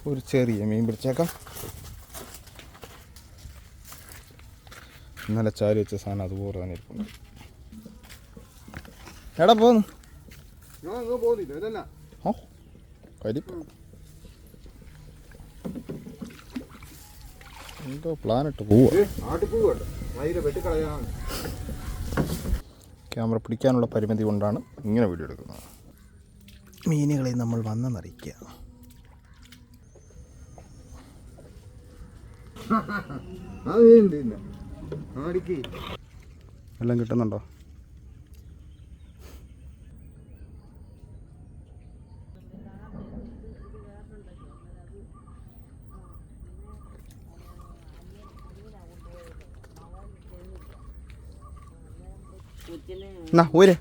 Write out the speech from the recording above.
ഒരു ചെറിയ മീൻ പിടിച്ചേക്കാം. ഇന്നലെ ചാരി വെച്ച സാധനം അതുപോലെ തന്നെ ഇരിക്കുന്നു. എടാ പോന്നു ഓ കരിപ്പ് എന്തോ പ്ലാനിട്ട് പോവാ. ക്യാമറ പിടിക്കാനുള്ള പരിമിതി കൊണ്ടാണ് ഇങ്ങനെ വീഡിയോ എടുക്കുന്നത്. മീനുകളെ നമ്മൾ വന്നെന്നറിയിക്കുക. എല്ലാം കിട്ടുന്നുണ്ടോ? എന്നാ ഊര്